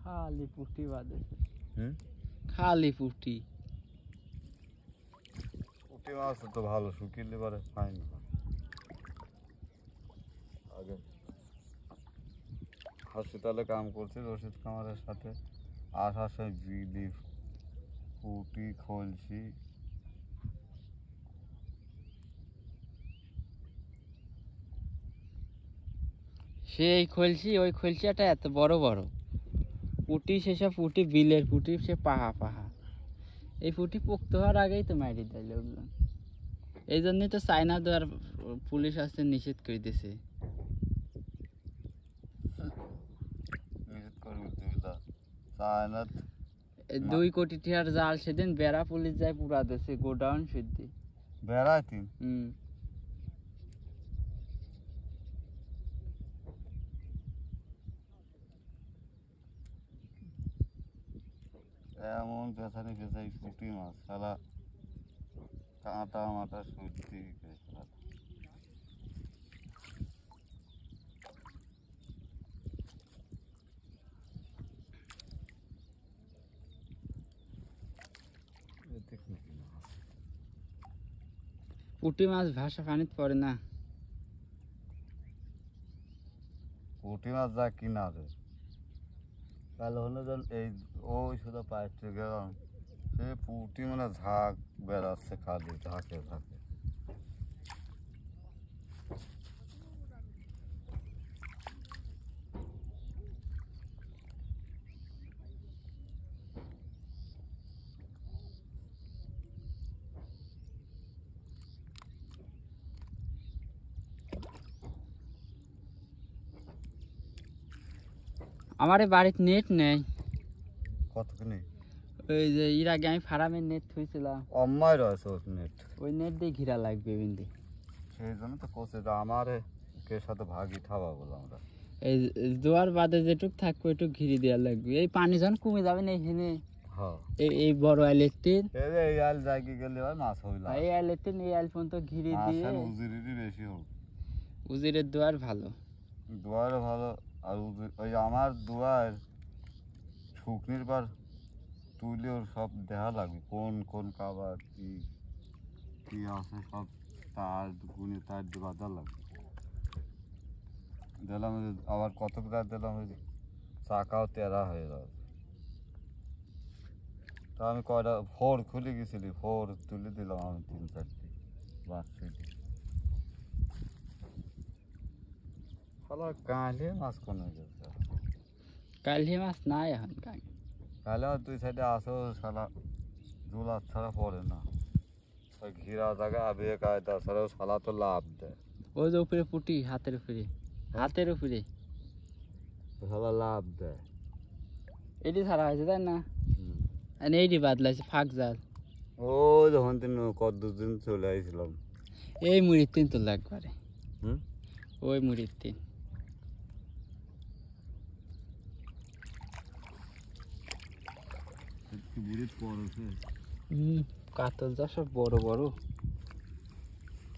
খালি পুটি বাদে হুম খালি পুটি পুঁটি মাছ তো ভালো শুকিয়ে পরে ফাইন আগে হসপিটালে কাম করছি রশিদ কামারের সাথে আসার সময় বিলি পুঁটি খলসি সেই খলসি ওই খলসিটা এত বড় বড় পুটি সেসব পুটি বিলের পুটি সে পাহা পাহা এই পুটি পোক্ত হওয়ার আগেই তো মারি দেয় লোকজন এই জন্যই তো চায়না দেওয়ার পুলিশ আসতে নিষেধ করে দিয়েছে নিষেধ করে দিলা চায়না 2 কোটি টাকার জাল সেদিন বেড়া পুলিশ যায় পুরা দেশে গোডাউন সিদ্ধি বেড়াইতি এমন পেছানি পেছাই পুঁটি মাছ সারা কাঁটা মাটা সত্যি পুঁটি মাছ ভাষা পানিতে পড়ে না পুঁটি মাছ যা কিনা রে তাহলে হলো যে এই ওই শুধু পাইতে গেলাম সে পুঁটি মানে ঝাঁক বেড়াচ্ছে খালি ঝাঁকে ঝাঁকে আমার বাড়িতে নেট নেই কতখানি ওই যে এর আগে আমি ফার্মের নেট থুইছিলাম অম্মাই রয়েছে ওই নেট ওই নেট দিয়ে ঘিরা লাগবে বিন্দু সেই জন্য তো কোচে আমার কে সাথে ভাগি খাওয়া বলো আমরা এই জোয়ার বাদে যেটুক থাকবে ওইটুক ঘিরে দেওয়া লাগবে এই পানি যখন কমে যাবে না এখানে হ্যাঁ এই বড় আইলের তিন এই আল জায়গায় গেলে হয় মাছ হইল এই আইলের তিন এই আইল পর্যন্ত ঘিরে দিয়ে উজিরেরই বেশি হোক উজিরের দুয়ার ভালো দুয়ারও ভালো আর ওই আমার দুয়ার শুকনির পর তুলেও সব দেখা লাগবে কোন কোন খাবার কি কি আছে সব তার গুণে তার বাজার লাগবে দিলাম আবার কত প্রায় দিলাম ওই চাকাও তেরা হয়ে যাবে তা আমি কয়টা ফোর খুলে গেছিলি ফোর তুলে দিলাম আমি 3-4টি বাচ্চা কালে মাছ কোনে গেছে কালি মাছ নাই এখন কালে দুই সাইডে আসো শালা জোলা ছাড়া পড়ে না ওই ঘিরা জায়গা আবে কায়দা ছাড়াও শালা তো লাভ দেয় ওই যে উপরে পুটি হাতের উপরে শালা লাভ দেয় এটি ছাড়া হয়েছে তাই না এইটি বাদলাইছে ফাঁক জাল ওই যখন তিন কত দিন চলে আসছিলাম এই মুড়ির তিন তো লাগবে হুম ওই মুড়ির তিন কাতল যা সব বড় বড়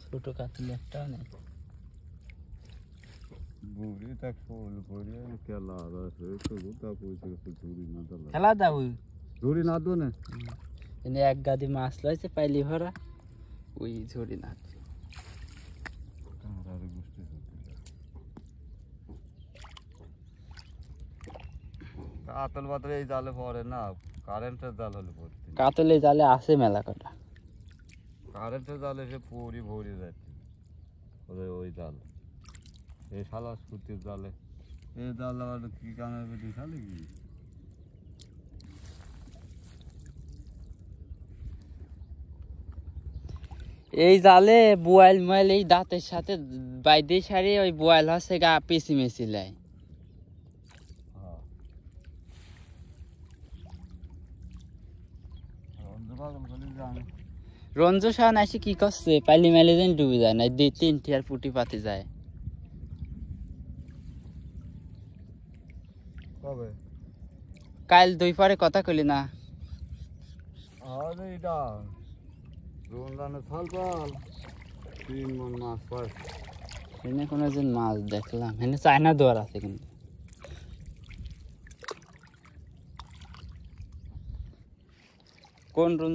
ছোট কাতল একটা নেই খেলা দাও ঝুড়ি না দো না এনে এক গাদি মাছ লাইছে পাইলি ভরা ওই ঝুড়ি না কাতল বাতল এই জালে পড়ে না কারেন্টের জাল হলে পড়তে কাতলে জালে আছে মেলা কটা কারেন্টের জালে সে পুরি ভরি যাচ্ছে ওই জাল এই শালা সুতির জালে এই জাল আবার কি কামে বেশি শালে কি এই জালে বোয়াল মোয়াল এই দাঁতের সাথে বাইদে সারি ওই বোয়াল হচ্ছে গা পেঁচি মেচি লাই রঞ্জু শাহ আসি কি করছে পাইলি মেলে দিন ডুবে যায় না 2-3টি আর পুটি পাতি যায় কবে কাল 2 পরে কথা কইলি না আরে এটা রমজানের ফল ফল 3 মণ মাছ পায় এনে কোনো দিন মাছ দেখলাম এনে চায়না দোয়ার আছে কিন্তু কোন রুম